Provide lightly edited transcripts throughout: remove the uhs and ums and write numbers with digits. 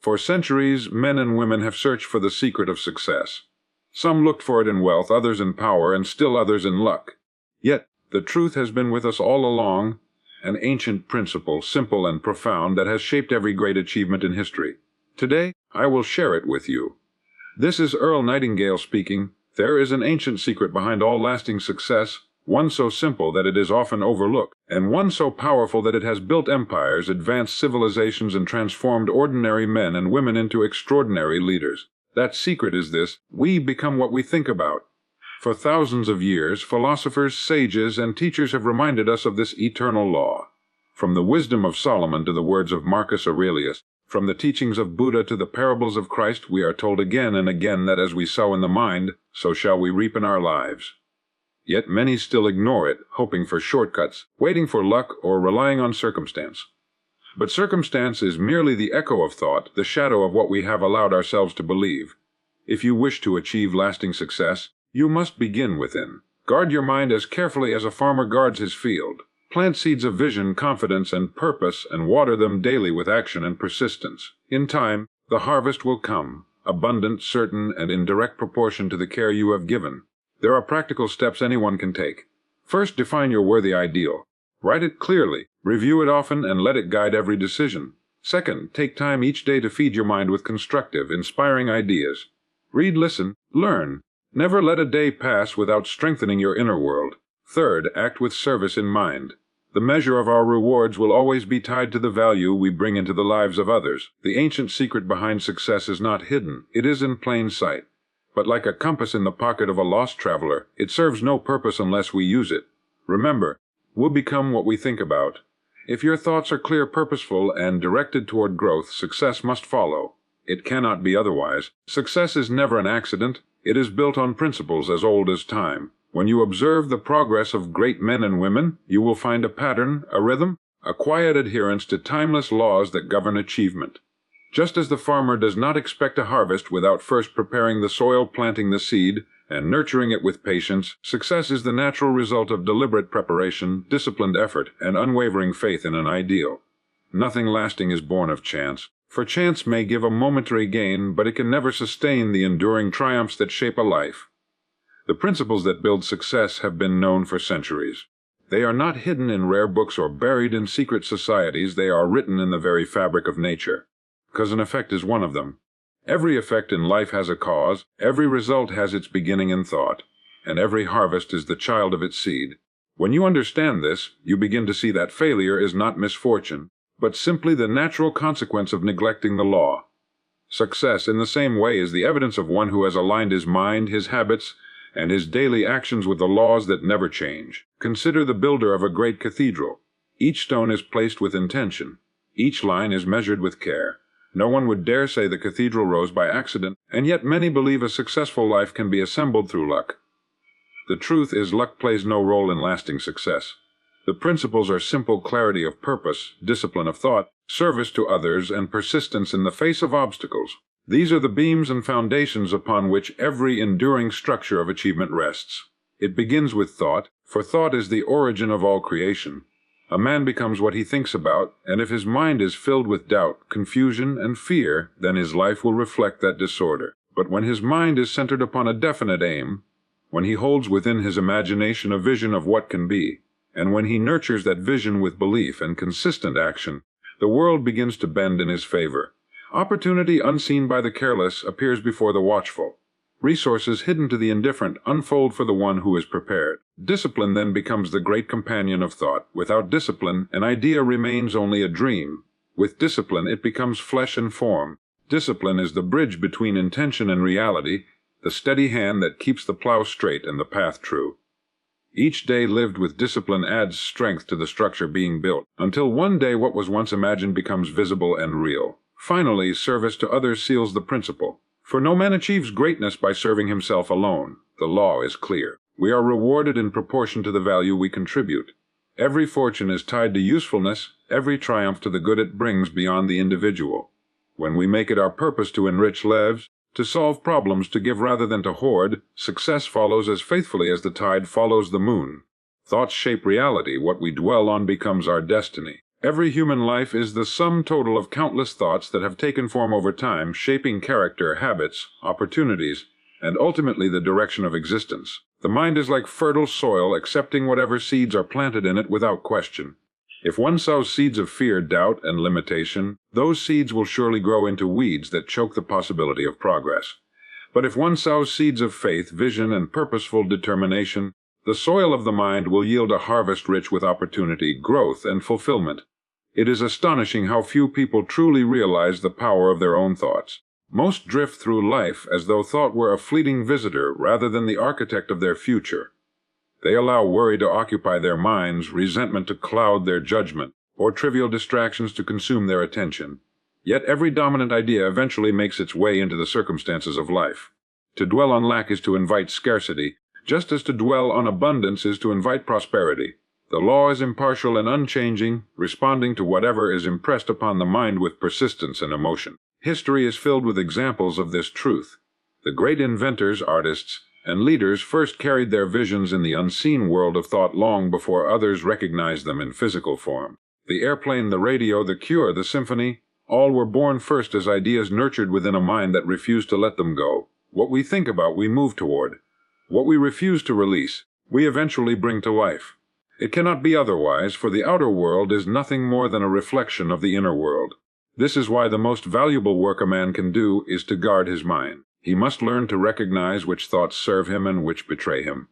For centuries, men and women have searched for the secret of success. Some looked for it in wealth, others in power, and still others in luck. Yet, the truth has been with us all along, an ancient principle, simple and profound, that has shaped every great achievement in history. Today, I will share it with you. This is Earl Nightingale speaking. There is an ancient secret behind all lasting success, one so simple that it is often overlooked, and one so powerful that it has built empires, advanced civilizations, and transformed ordinary men and women into extraordinary leaders. That secret is this: we become what we think about. For thousands of years, philosophers, sages, and teachers have reminded us of this eternal law. From the wisdom of Solomon to the words of Marcus Aurelius, from the teachings of Buddha to the parables of Christ, we are told again and again that as we sow in the mind, so shall we reap in our lives. Yet many still ignore it, hoping for shortcuts, waiting for luck, or relying on circumstance. But circumstance is merely the echo of thought, the shadow of what we have allowed ourselves to believe. If you wish to achieve lasting success, you must begin within. Guard your mind as carefully as a farmer guards his field. Plant seeds of vision, confidence, and purpose, and water them daily with action and persistence. In time, the harvest will come, abundant, certain, and in direct proportion to the care you have given. There are practical steps anyone can take. First, define your worthy ideal. Write it clearly, review it often, and let it guide every decision. Second, take time each day to feed your mind with constructive, inspiring ideas. Read, listen, learn. Never let a day pass without strengthening your inner world. Third, act with service in mind. The measure of our rewards will always be tied to the value we bring into the lives of others. The ancient secret behind success is not hidden, it is in plain sight. But like a compass in the pocket of a lost traveler, it serves no purpose unless we use it. Remember, we'll become what we think about. If your thoughts are clear, purposeful, and directed toward growth, success must follow. It cannot be otherwise. Success is never an accident. It is built on principles as old as time. When you observe the progress of great men and women, you will find a pattern, a rhythm, a quiet adherence to timeless laws that govern achievement. Just as the farmer does not expect a harvest without first preparing the soil, planting the seed, and nurturing it with patience, success is the natural result of deliberate preparation, disciplined effort, and unwavering faith in an ideal. Nothing lasting is born of chance. For chance may give a momentary gain, but it can never sustain the enduring triumphs that shape a life. The principles that build success have been known for centuries. They are not hidden in rare books or buried in secret societies, they are written in the very fabric of nature. Cause and effect is one of them. Every effect in life has a cause, every result has its beginning in thought, and every harvest is the child of its seed. When you understand this, you begin to see that failure is not misfortune, but simply the natural consequence of neglecting the law. Success, in the same way, is the evidence of one who has aligned his mind, his habits, and his daily actions with the laws that never change. Consider the builder of a great cathedral. Each stone is placed with intention. Each line is measured with care. No one would dare say the cathedral rose by accident, and yet many believe a successful life can be assembled through luck. The truth is, luck plays no role in lasting success. The principles are simple clarity of purpose, discipline of thought, service to others, and persistence in the face of obstacles. These are the beams and foundations upon which every enduring structure of achievement rests. It begins with thought, for thought is the origin of all creation. A man becomes what he thinks about, and if his mind is filled with doubt, confusion, and fear, then his life will reflect that disorder. But when his mind is centered upon a definite aim, when he holds within his imagination a vision of what can be, and when he nurtures that vision with belief and consistent action, the world begins to bend in his favor. Opportunity unseen by the careless appears before the watchful. Resources hidden to the indifferent unfold for the one who is prepared. Discipline then becomes the great companion of thought. Without discipline, an idea remains only a dream. With discipline, it becomes flesh and form. Discipline is the bridge between intention and reality, the steady hand that keeps the plow straight and the path true. Each day lived with discipline adds strength to the structure being built, until one day what was once imagined becomes visible and real. Finally, service to others seals the principle. For no man achieves greatness by serving himself alone. The law is clear. We are rewarded in proportion to the value we contribute. Every fortune is tied to usefulness, every triumph to the good it brings beyond the individual. When we make it our purpose to enrich lives, to solve problems, to give rather than to hoard, success follows as faithfully as the tide follows the moon. Thoughts shape reality. What we dwell on becomes our destiny. Every human life is the sum total of countless thoughts that have taken form over time, shaping character, habits, opportunities, and ultimately the direction of existence. The mind is like fertile soil, accepting whatever seeds are planted in it without question. If one sows seeds of fear, doubt, and limitation, those seeds will surely grow into weeds that choke the possibility of progress. But if one sows seeds of faith, vision, and purposeful determination, the soil of the mind will yield a harvest rich with opportunity, growth, and fulfillment. It is astonishing how few people truly realize the power of their own thoughts. Most drift through life as though thought were a fleeting visitor rather than the architect of their future. They allow worry to occupy their minds, resentment to cloud their judgment, or trivial distractions to consume their attention. Yet every dominant idea eventually makes its way into the circumstances of life. To dwell on lack is to invite scarcity, just as to dwell on abundance is to invite prosperity. The law is impartial and unchanging, responding to whatever is impressed upon the mind with persistence and emotion. History is filled with examples of this truth. The great inventors, artists, and leaders first carried their visions in the unseen world of thought long before others recognized them in physical form. The airplane, the radio, the cure, the symphony, all were born first as ideas nurtured within a mind that refused to let them go. What we think about, we move toward. What we refuse to release, we eventually bring to life. It cannot be otherwise, for the outer world is nothing more than a reflection of the inner world. This is why the most valuable work a man can do is to guard his mind. He must learn to recognize which thoughts serve him and which betray him.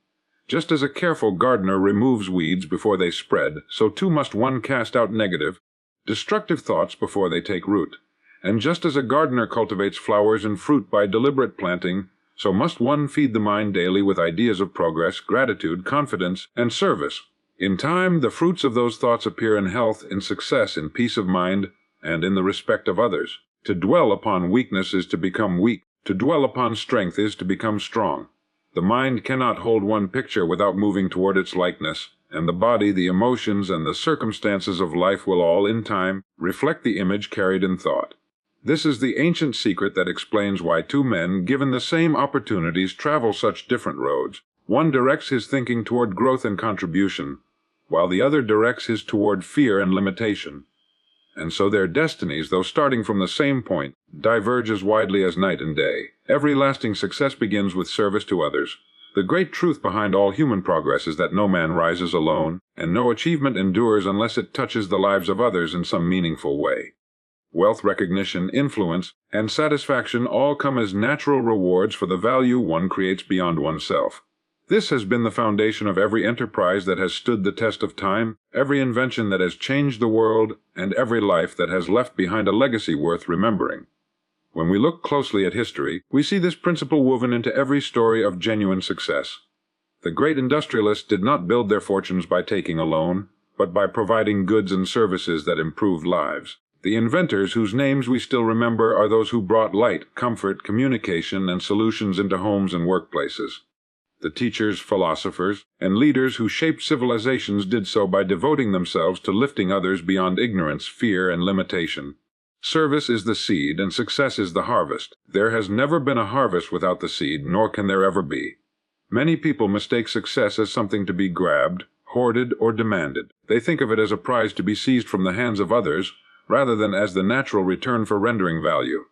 Just as a careful gardener removes weeds before they spread, so too must one cast out negative, destructive thoughts before they take root. And just as a gardener cultivates flowers and fruit by deliberate planting, so must one feed the mind daily with ideas of progress, gratitude, confidence, and service. In time, the fruits of those thoughts appear in health, in success, in peace of mind, and in the respect of others. To dwell upon weakness is to become weak. To dwell upon strength is to become strong. The mind cannot hold one picture without moving toward its likeness, and the body, the emotions, and the circumstances of life will all, in time, reflect the image carried in thought. This is the ancient secret that explains why two men, given the same opportunities, travel such different roads. One directs his thinking toward growth and contribution, while the other directs his toward fear and limitation. And so their destinies, though starting from the same point, diverge as widely as night and day. Every lasting success begins with service to others. The great truth behind all human progress is that no man rises alone, and no achievement endures unless it touches the lives of others in some meaningful way. Wealth, recognition, influence, and satisfaction all come as natural rewards for the value one creates beyond oneself. This has been the foundation of every enterprise that has stood the test of time, every invention that has changed the world, and every life that has left behind a legacy worth remembering. When we look closely at history, we see this principle woven into every story of genuine success. The great industrialists did not build their fortunes by taking a loan, but by providing goods and services that improved lives. The inventors whose names we still remember are those who brought light, comfort, communication, and solutions into homes and workplaces. The teachers, philosophers, and leaders who shaped civilizations did so by devoting themselves to lifting others beyond ignorance, fear, and limitation. Service is the seed, and success is the harvest. There has never been a harvest without the seed, nor can there ever be. Many people mistake success as something to be grabbed, hoarded, or demanded. They think of it as a prize to be seized from the hands of others, rather than as the natural return for rendering value.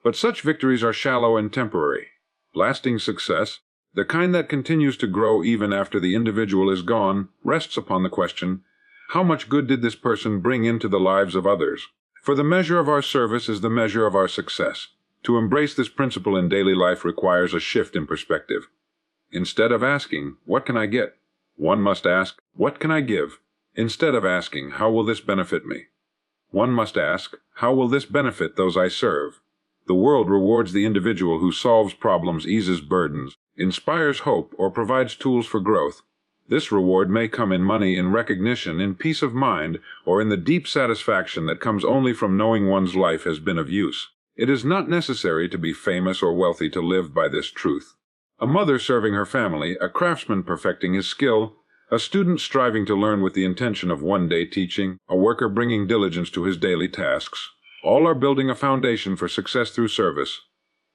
But such victories are shallow and temporary. Lasting success, the kind that continues to grow even after the individual is gone, rests upon the question, how much good did this person bring into the lives of others? For the measure of our service is the measure of our success. To embrace this principle in daily life requires a shift in perspective. Instead of asking, what can I get? One must ask, what can I give? Instead of asking, how will this benefit me? One must ask, how will this benefit those I serve? The world rewards the individual who solves problems, eases burdens, inspires hope, or provides tools for growth. This reward may come in money, in recognition, in peace of mind, or in the deep satisfaction that comes only from knowing one's life has been of use. It is not necessary to be famous or wealthy to live by this truth. A mother serving her family, a craftsman perfecting his skill, a student striving to learn with the intention of one day teaching, a worker bringing diligence to his daily tasks, all are building a foundation for success through service.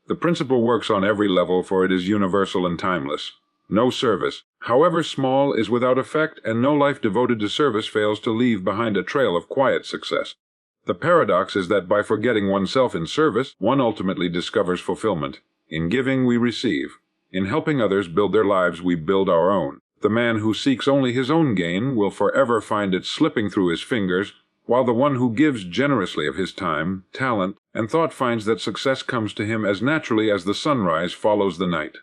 The principle works on every level, for it is universal and timeless. No service, however small, is without effect, and no life devoted to service fails to leave behind a trail of quiet success. The paradox is that by forgetting oneself in service, one ultimately discovers fulfillment. In giving, we receive. In helping others build their lives, we build our own. The man who seeks only his own gain will forever find it slipping through his fingers, while the one who gives generously of his time, talent, and thought finds that success comes to him as naturally as the sunrise follows the night.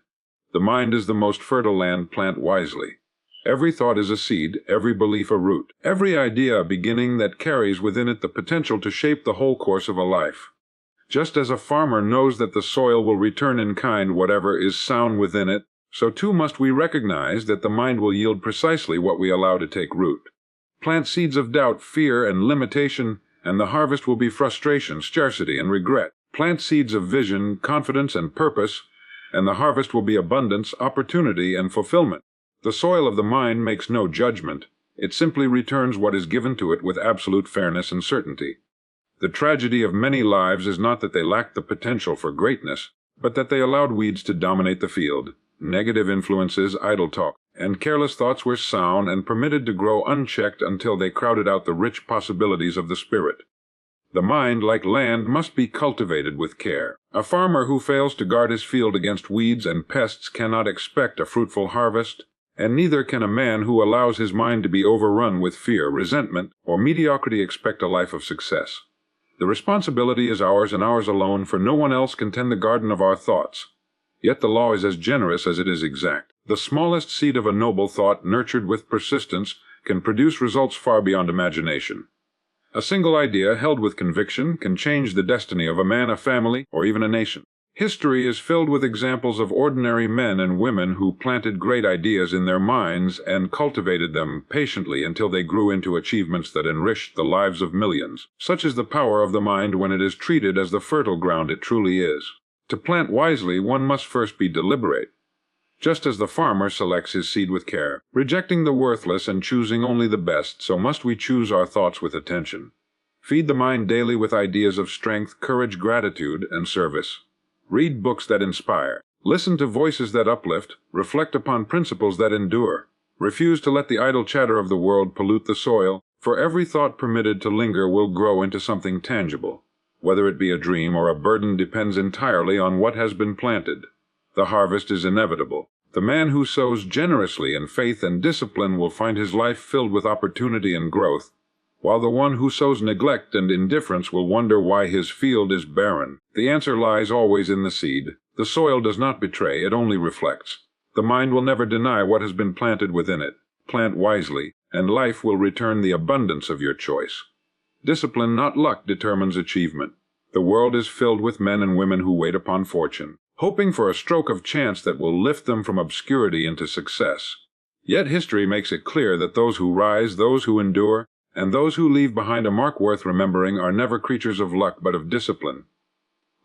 The mind is the most fertile land. Plant wisely. Every thought is a seed, every belief a root, every idea a beginning that carries within it the potential to shape the whole course of a life. Just as a farmer knows that the soil will return in kind whatever is sown within it, so too must we recognize that the mind will yield precisely what we allow to take root. Plant seeds of doubt, fear, and limitation, and the harvest will be frustration, scarcity, and regret. Plant seeds of vision, confidence, and purpose, and the harvest will be abundance, opportunity, and fulfillment. The soil of the mind makes no judgment. It simply returns what is given to it with absolute fairness and certainty. The tragedy of many lives is not that they lacked the potential for greatness, but that they allowed weeds to dominate the field. Negative influences, idle talk, and careless thoughts were sown and permitted to grow unchecked until they crowded out the rich possibilities of the spirit. The mind, like land, must be cultivated with care. A farmer who fails to guard his field against weeds and pests cannot expect a fruitful harvest, and neither can a man who allows his mind to be overrun with fear, resentment, or mediocrity expect a life of success. The responsibility is ours and ours alone, for no one else can tend the garden of our thoughts. Yet the law is as generous as it is exact. The smallest seed of a noble thought, nurtured with persistence, can produce results far beyond imagination. A single idea, held with conviction, can change the destiny of a man, a family, or even a nation. History is filled with examples of ordinary men and women who planted great ideas in their minds and cultivated them patiently until they grew into achievements that enriched the lives of millions. Such is the power of the mind when it is treated as the fertile ground it truly is. To plant wisely, one must first be deliberate. Just as the farmer selects his seed with care, rejecting the worthless and choosing only the best, so must we choose our thoughts with attention. Feed the mind daily with ideas of strength, courage, gratitude, and service. Read books that inspire. Listen to voices that uplift. Reflect upon principles that endure. Refuse to let the idle chatter of the world pollute the soil, for every thought permitted to linger will grow into something tangible. Whether it be a dream or a burden depends entirely on what has been planted. The harvest is inevitable. The man who sows generously in faith and discipline will find his life filled with opportunity and growth, while the one who sows neglect and indifference will wonder why his field is barren. The answer lies always in the seed. The soil does not betray, it only reflects. The mind will never deny what has been planted within it. Plant wisely, and life will return the abundance of your choice. Discipline, not luck, determines achievement. The world is filled with men and women who wait upon fortune, hoping for a stroke of chance that will lift them from obscurity into success. Yet history makes it clear that those who rise, those who endure, and those who leave behind a mark worth remembering are never creatures of luck but of discipline.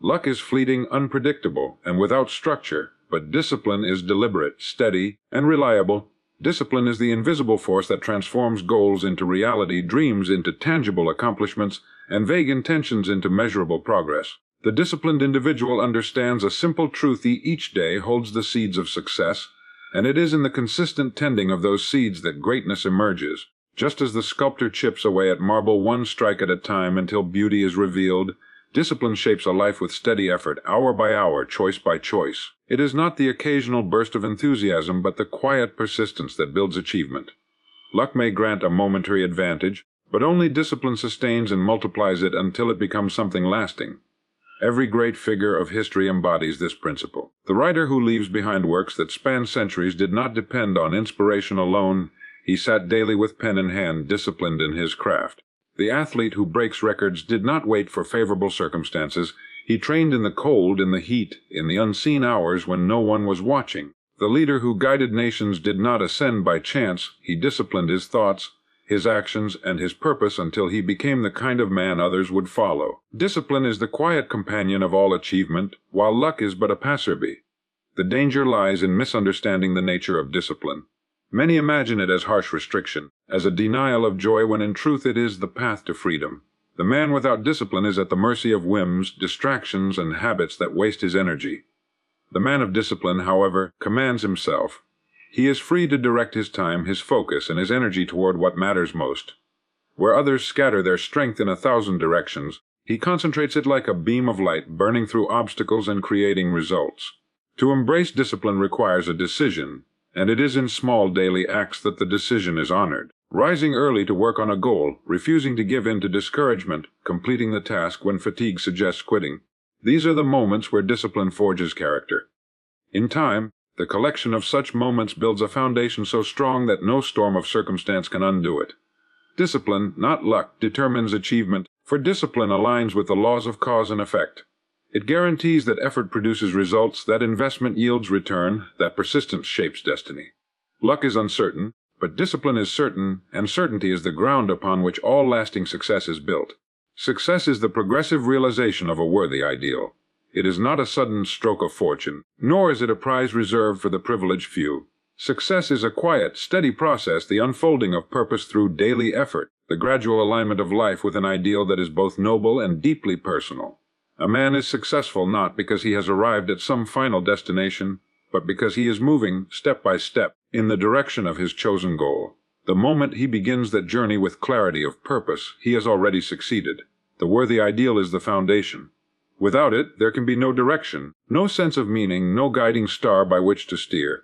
Luck is fleeting, unpredictable, and without structure, but discipline is deliberate, steady, and reliable. Discipline is the invisible force that transforms goals into reality, dreams into tangible accomplishments, and vague intentions into measurable progress. The disciplined individual understands a simple truth: each day holds the seeds of success, and it is in the consistent tending of those seeds that greatness emerges. Just as the sculptor chips away at marble one strike at a time until beauty is revealed, discipline shapes a life with steady effort, hour by hour, choice by choice. It is not the occasional burst of enthusiasm, but the quiet persistence that builds achievement. Luck may grant a momentary advantage, but only discipline sustains and multiplies it until it becomes something lasting. Every great figure of history embodies this principle. The writer who leaves behind works that span centuries did not depend on inspiration alone. He sat daily with pen in hand, disciplined in his craft. The athlete who breaks records did not wait for favorable circumstances. He trained in the cold, in the heat, in the unseen hours when no one was watching. The leader who guided nations did not ascend by chance. He disciplined his thoughts, his actions, and his purpose until he became the kind of man others would follow. Discipline is the quiet companion of all achievement, while luck is but a passerby. The danger lies in misunderstanding the nature of discipline. Many imagine it as harsh restriction, as a denial of joy, when in truth it is the path to freedom. The man without discipline is at the mercy of whims, distractions, and habits that waste his energy. The man of discipline, however, commands himself. He is free to direct his time, his focus, and his energy toward what matters most. Where others scatter their strength in 1,000 directions, he concentrates it like a beam of light, burning through obstacles and creating results. To embrace discipline requires a decision, and it is in small daily acts that the decision is honored. Rising early to work on a goal, refusing to give in to discouragement, completing the task when fatigue suggests quitting. These are the moments where discipline forges character. In time, the collection of such moments builds a foundation so strong that no storm of circumstance can undo it. Discipline, not luck, determines achievement, for discipline aligns with the laws of cause and effect. It guarantees that effort produces results, that investment yields return, that persistence shapes destiny. Luck is uncertain, but discipline is certain, and certainty is the ground upon which all lasting success is built. Success is the progressive realization of a worthy ideal. It is not a sudden stroke of fortune, nor is it a prize reserved for the privileged few. Success is a quiet, steady process, the unfolding of purpose through daily effort, the gradual alignment of life with an ideal that is both noble and deeply personal. A man is successful not because he has arrived at some final destination, but because he is moving, step by step, in the direction of his chosen goal. The moment he begins that journey with clarity of purpose, he has already succeeded. The worthy ideal is the foundation. Without it, there can be no direction, no sense of meaning, no guiding star by which to steer.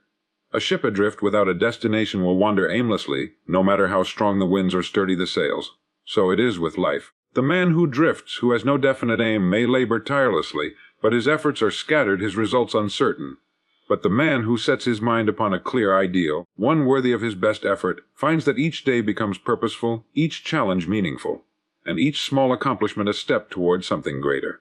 A ship adrift without a destination will wander aimlessly, no matter how strong the winds or sturdy the sails. So it is with life. The man who drifts, who has no definite aim, may labor tirelessly, but his efforts are scattered, his results uncertain. But the man who sets his mind upon a clear ideal, one worthy of his best effort, finds that each day becomes purposeful, each challenge meaningful, and each small accomplishment a step toward something greater.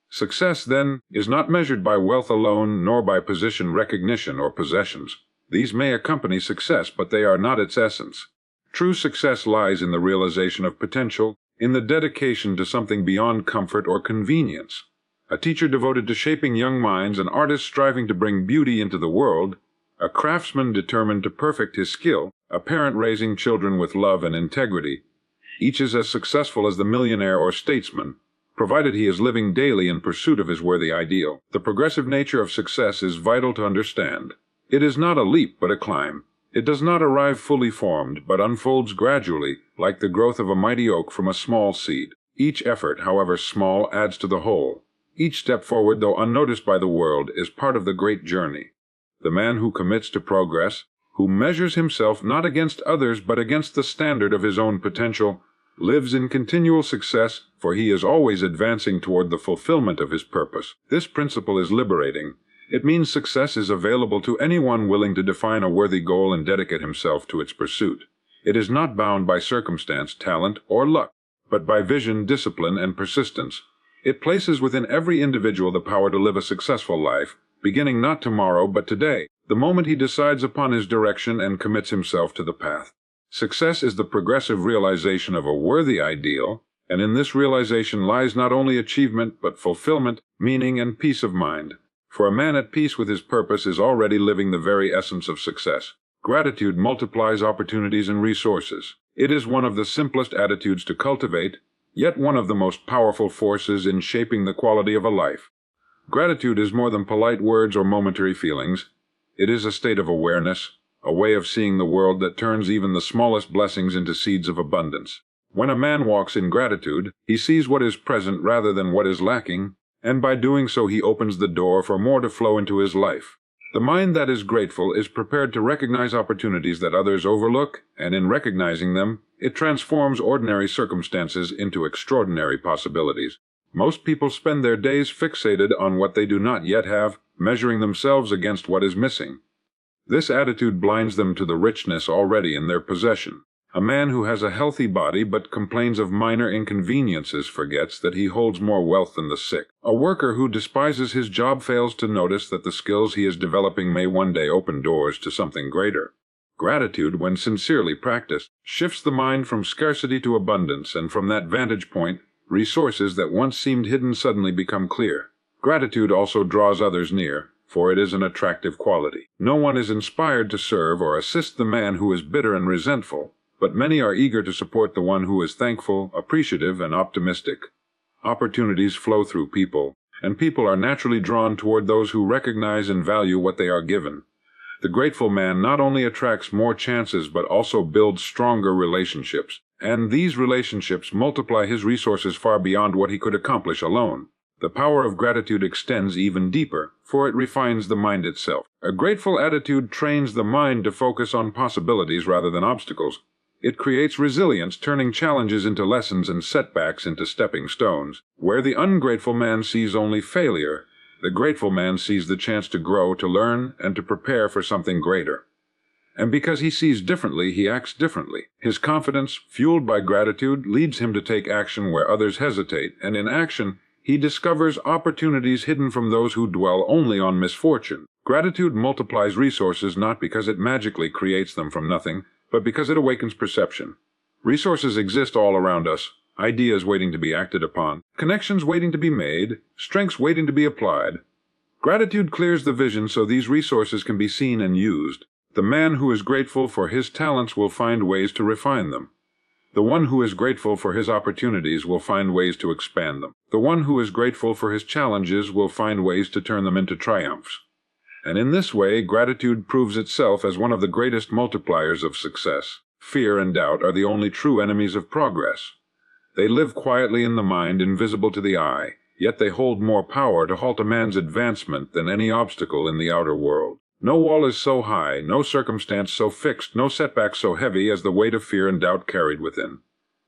Success, then, is not measured by wealth alone, nor by position, recognition, or possessions. These may accompany success, but they are not its essence. True success lies in the realization of potential, in the dedication to something beyond comfort or convenience. A teacher devoted to shaping young minds, an artist striving to bring beauty into the world, a craftsman determined to perfect his skill, a parent raising children with love and integrity. Each is as successful as the millionaire or statesman, provided he is living daily in pursuit of his worthy ideal. The progressive nature of success is vital to understand. It is not a leap but a climb. It does not arrive fully formed, but unfolds gradually, like the growth of a mighty oak from a small seed. Each effort, however small, adds to the whole. Each step forward, though unnoticed by the world, is part of the great journey. The man who commits to progress, who measures himself not against others but against the standard of his own potential, lives in continual success, for he is always advancing toward the fulfillment of his purpose. This principle is liberating. It means success is available to anyone willing to define a worthy goal and dedicate himself to its pursuit. It is not bound by circumstance, talent, or luck, but by vision, discipline, and persistence. It places within every individual the power to live a successful life, beginning not tomorrow but today, the moment he decides upon his direction and commits himself to the path. Success is the progressive realization of a worthy ideal, and in this realization lies not only achievement but fulfillment, meaning, and peace of mind. For a man at peace with his purpose is already living the very essence of success. Gratitude multiplies opportunities and resources. It is one of the simplest attitudes to cultivate, yet one of the most powerful forces in shaping the quality of a life. Gratitude is more than polite words or momentary feelings. It is a state of awareness, a way of seeing the world that turns even the smallest blessings into seeds of abundance. When a man walks in gratitude, he sees what is present rather than what is lacking, and by doing so he opens the door for more to flow into his life. The mind that is grateful is prepared to recognize opportunities that others overlook, and in recognizing them, it transforms ordinary circumstances into extraordinary possibilities. Most people spend their days fixated on what they do not yet have, measuring themselves against what is missing. This attitude blinds them to the richness already in their possession. A man who has a healthy body but complains of minor inconveniences forgets that he holds more wealth than the sick. A worker who despises his job fails to notice that the skills he is developing may one day open doors to something greater. Gratitude, when sincerely practiced, shifts the mind from scarcity to abundance, and from that vantage point, resources that once seemed hidden suddenly become clear. Gratitude also draws others near, for it is an attractive quality. No one is inspired to serve or assist the man who is bitter and resentful, but many are eager to support the one who is thankful, appreciative, and optimistic. Opportunities flow through people, and people are naturally drawn toward those who recognize and value what they are given. The grateful man not only attracts more chances but also builds stronger relationships, and these relationships multiply his resources far beyond what he could accomplish alone. The power of gratitude extends even deeper, for it refines the mind itself. A grateful attitude trains the mind to focus on possibilities rather than obstacles. It creates resilience, turning challenges into lessons and setbacks into stepping stones. Where the ungrateful man sees only failure, the grateful man sees the chance to grow, to learn, and to prepare for something greater. And because he sees differently, he acts differently. His confidence, fueled by gratitude, leads him to take action where others hesitate, and in action, he discovers opportunities hidden from those who dwell only on misfortune. Gratitude multiplies resources not because it magically creates them from nothing, but because it awakens perception. Resources exist all around us, ideas waiting to be acted upon, connections waiting to be made, strengths waiting to be applied. Gratitude clears the vision so these resources can be seen and used. The man who is grateful for his talents will find ways to refine them. The one who is grateful for his opportunities will find ways to expand them. The one who is grateful for his challenges will find ways to turn them into triumphs. And in this way, gratitude proves itself as one of the greatest multipliers of success. Fear and doubt are the only true enemies of progress. They live quietly in the mind, invisible to the eye, yet they hold more power to halt a man's advancement than any obstacle in the outer world. No wall is so high, no circumstance so fixed, no setback so heavy as the weight of fear and doubt carried within.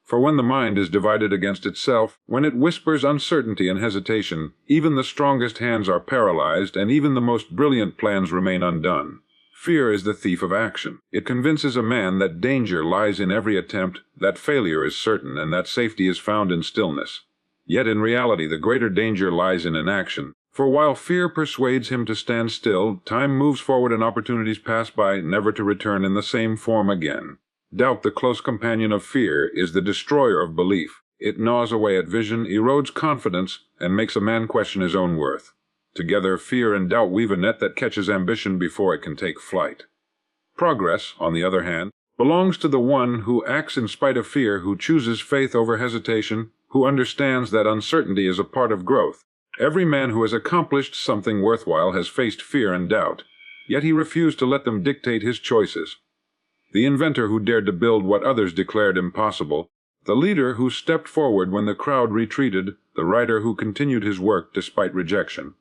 For when the mind is divided against itself, when it whispers uncertainty and hesitation, even the strongest hands are paralyzed, and even the most brilliant plans remain undone. Fear is the thief of action. It convinces a man that danger lies in every attempt, that failure is certain, and that safety is found in stillness. Yet in reality the greater danger lies in inaction. For while fear persuades him to stand still, time moves forward and opportunities pass by, never to return in the same form again. Doubt, the close companion of fear, is the destroyer of belief. It gnaws away at vision, erodes confidence, and makes a man question his own worth. Together, fear and doubt weave a net that catches ambition before it can take flight. Progress, on the other hand, belongs to the one who acts in spite of fear, who chooses faith over hesitation, who understands that uncertainty is a part of growth. Every man who has accomplished something worthwhile has faced fear and doubt, yet he refused to let them dictate his choices. The inventor who dared to build what others declared impossible, the leader who stepped forward when the crowd retreated, the writer who continued his work despite rejection.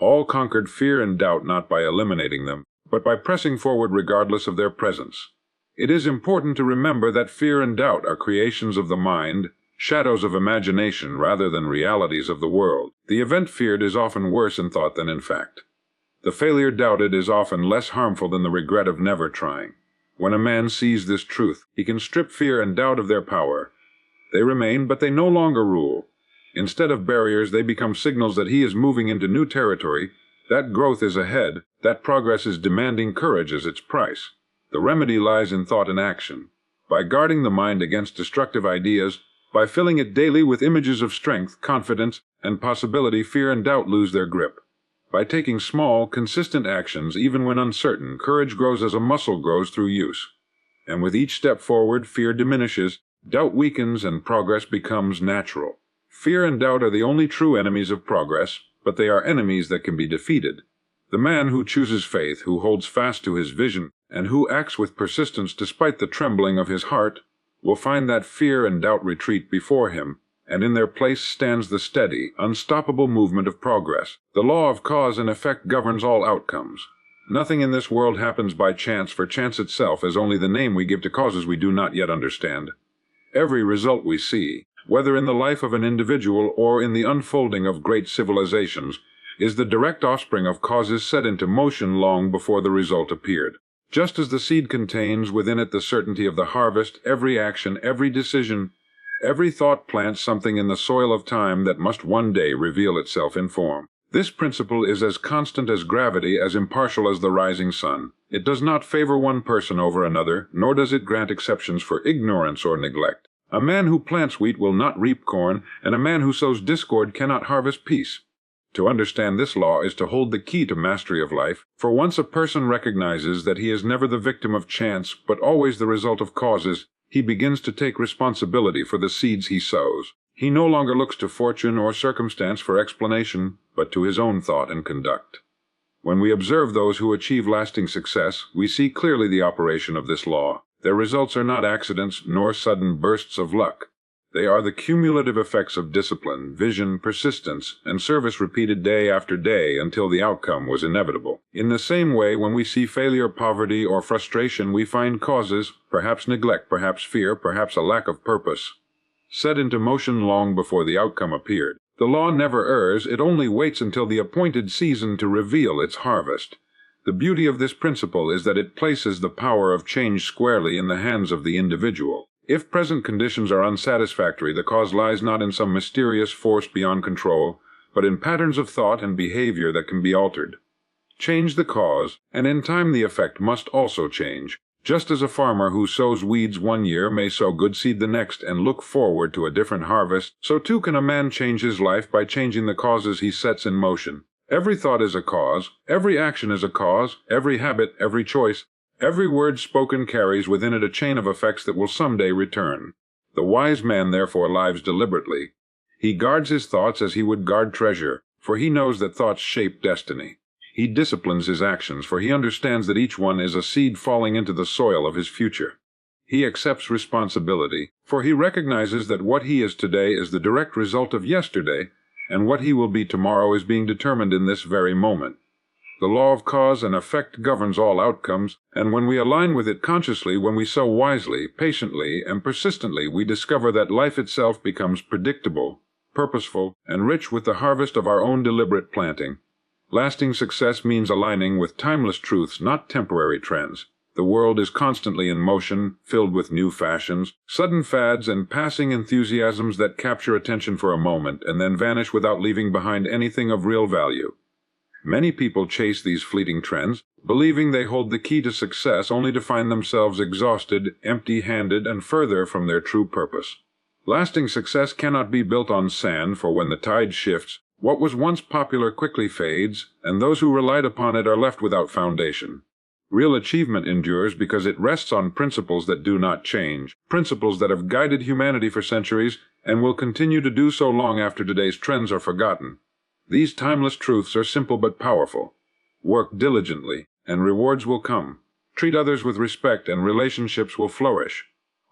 All conquered fear and doubt not by eliminating them, but by pressing forward regardless of their presence. It is important to remember that fear and doubt are creations of the mind, shadows of imagination rather than realities of the world. The event feared is often worse in thought than in fact. The failure doubted is often less harmful than the regret of never trying. When a man sees this truth, he can strip fear and doubt of their power. They remain, but they no longer rule. Instead of barriers, they become signals that he is moving into new territory, that growth is ahead, that progress is demanding courage as its price. The remedy lies in thought and action. By guarding the mind against destructive ideas, by filling it daily with images of strength, confidence, and possibility, fear and doubt lose their grip. By taking small, consistent actions, even when uncertain, courage grows as a muscle grows through use. And with each step forward, fear diminishes, doubt weakens, and progress becomes natural. Fear and doubt are the only true enemies of progress, but they are enemies that can be defeated. The man who chooses faith, who holds fast to his vision, and who acts with persistence despite the trembling of his heart, will find that fear and doubt retreat before him, and in their place stands the steady, unstoppable movement of progress. The law of cause and effect governs all outcomes. Nothing in this world happens by chance, for chance itself is only the name we give to causes we do not yet understand. Every result we see, whether in the life of an individual or in the unfolding of great civilizations, is the direct offspring of causes set into motion long before the result appeared. Just as the seed contains within it the certainty of the harvest, every action, every decision, every thought plants something in the soil of time that must one day reveal itself in form. This principle is as constant as gravity, as impartial as the rising sun. It does not favor one person over another, nor does it grant exceptions for ignorance or neglect. A man who plants wheat will not reap corn, and a man who sows discord cannot harvest peace. To understand this law is to hold the key to mastery of life, for once a person recognizes that he is never the victim of chance, but always the result of causes, he begins to take responsibility for the seeds he sows. He no longer looks to fortune or circumstance for explanation, but to his own thought and conduct. When we observe those who achieve lasting success, we see clearly the operation of this law. Their results are not accidents nor sudden bursts of luck. They are the cumulative effects of discipline, vision, persistence, and service repeated day after day until the outcome was inevitable. In the same way, when we see failure, poverty, or frustration, we find causes, perhaps neglect, perhaps fear, perhaps a lack of purpose, set into motion long before the outcome appeared. The law never errs, it only waits until the appointed season to reveal its harvest. The beauty of this principle is that it places the power of change squarely in the hands of the individual. If present conditions are unsatisfactory, the cause lies not in some mysterious force beyond control, but in patterns of thought and behavior that can be altered. Change the cause, and in time the effect must also change. Just as a farmer who sows weeds one year may sow good seed the next and look forward to a different harvest, so too can a man change his life by changing the causes he sets in motion. Every thought is a cause, every action is a cause, every habit, every choice, every word spoken carries within it a chain of effects that will someday return. The wise man therefore lives deliberately. He guards his thoughts as he would guard treasure, for he knows that thoughts shape destiny. He disciplines his actions, for he understands that each one is a seed falling into the soil of his future. He accepts responsibility, for he recognizes that what he is today is the direct result of yesterday, and what he will be tomorrow is being determined in this very moment. The law of cause and effect governs all outcomes, and when we align with it consciously, when we sow wisely, patiently, and persistently, we discover that life itself becomes predictable, purposeful, and rich with the harvest of our own deliberate planting. Lasting success means aligning with timeless truths, not temporary trends. The world is constantly in motion, filled with new fashions, sudden fads, and passing enthusiasms that capture attention for a moment and then vanish without leaving behind anything of real value. Many people chase these fleeting trends, believing they hold the key to success only to find themselves exhausted, empty-handed, and further from their true purpose. Lasting success cannot be built on sand, for when the tide shifts, what was once popular quickly fades, and those who relied upon it are left without foundation. Real achievement endures because it rests on principles that do not change, principles that have guided humanity for centuries and will continue to do so long after today's trends are forgotten. These timeless truths are simple but powerful. Work diligently, and rewards will come. Treat others with respect, and relationships will flourish.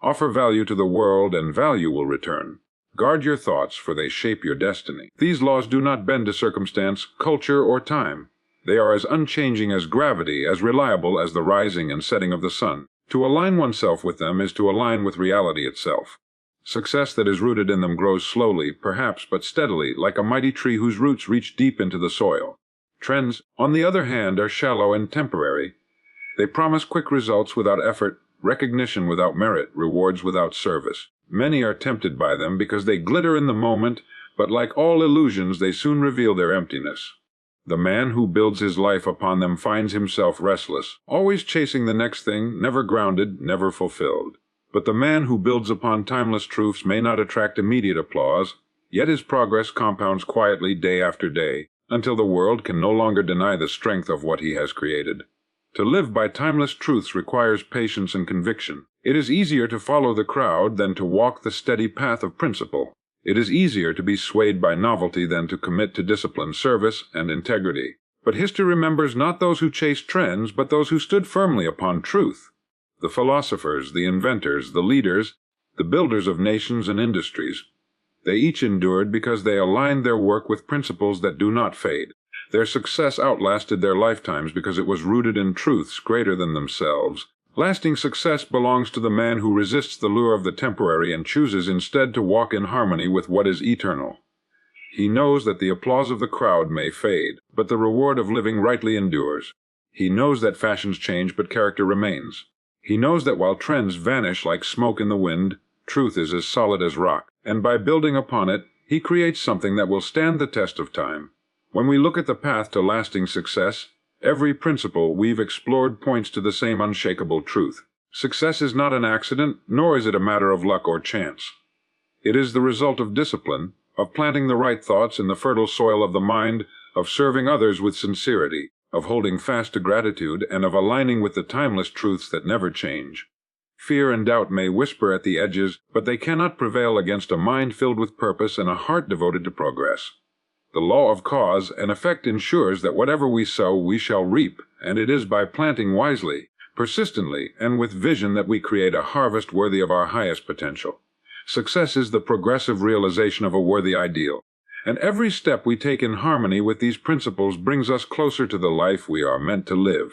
Offer value to the world, and value will return. Guard your thoughts, for they shape your destiny. These laws do not bend to circumstance, culture, or time. They are as unchanging as gravity, as reliable as the rising and setting of the sun. To align oneself with them is to align with reality itself. Success that is rooted in them grows slowly, perhaps, but steadily, like a mighty tree whose roots reach deep into the soil. Trends, on the other hand, are shallow and temporary. They promise quick results without effort, recognition without merit, rewards without service. Many are tempted by them because they glitter in the moment, but like all illusions, they soon reveal their emptiness. The man who builds his life upon them finds himself restless, always chasing the next thing, never grounded, never fulfilled. But the man who builds upon timeless truths may not attract immediate applause, yet his progress compounds quietly day after day, until the world can no longer deny the strength of what he has created. To live by timeless truths requires patience and conviction. It is easier to follow the crowd than to walk the steady path of principle. It is easier to be swayed by novelty than to commit to discipline, service, and integrity. But history remembers not those who chased trends, but those who stood firmly upon truth. The philosophers, the inventors, the leaders, the builders of nations and industries. They each endured because they aligned their work with principles that do not fade. Their success outlasted their lifetimes because it was rooted in truths greater than themselves. Lasting success belongs to the man who resists the lure of the temporary and chooses instead to walk in harmony with what is eternal. He knows that the applause of the crowd may fade, but the reward of living rightly endures. He knows that fashions change, but character remains. He knows that while trends vanish like smoke in the wind, truth is as solid as rock, and by building upon it, he creates something that will stand the test of time. When we look at the path to lasting success, every principle we've explored points to the same unshakable truth. Success is not an accident, nor is it a matter of luck or chance. It is the result of discipline, of planting the right thoughts in the fertile soil of the mind, of serving others with sincerity, of holding fast to gratitude, and of aligning with the timeless truths that never change. Fear and doubt may whisper at the edges, but they cannot prevail against a mind filled with purpose and a heart devoted to progress. The law of cause and effect ensures that whatever we sow, we shall reap, and it is by planting wisely, persistently, and with vision that we create a harvest worthy of our highest potential. Success is the progressive realization of a worthy ideal, and every step we take in harmony with these principles brings us closer to the life we are meant to live.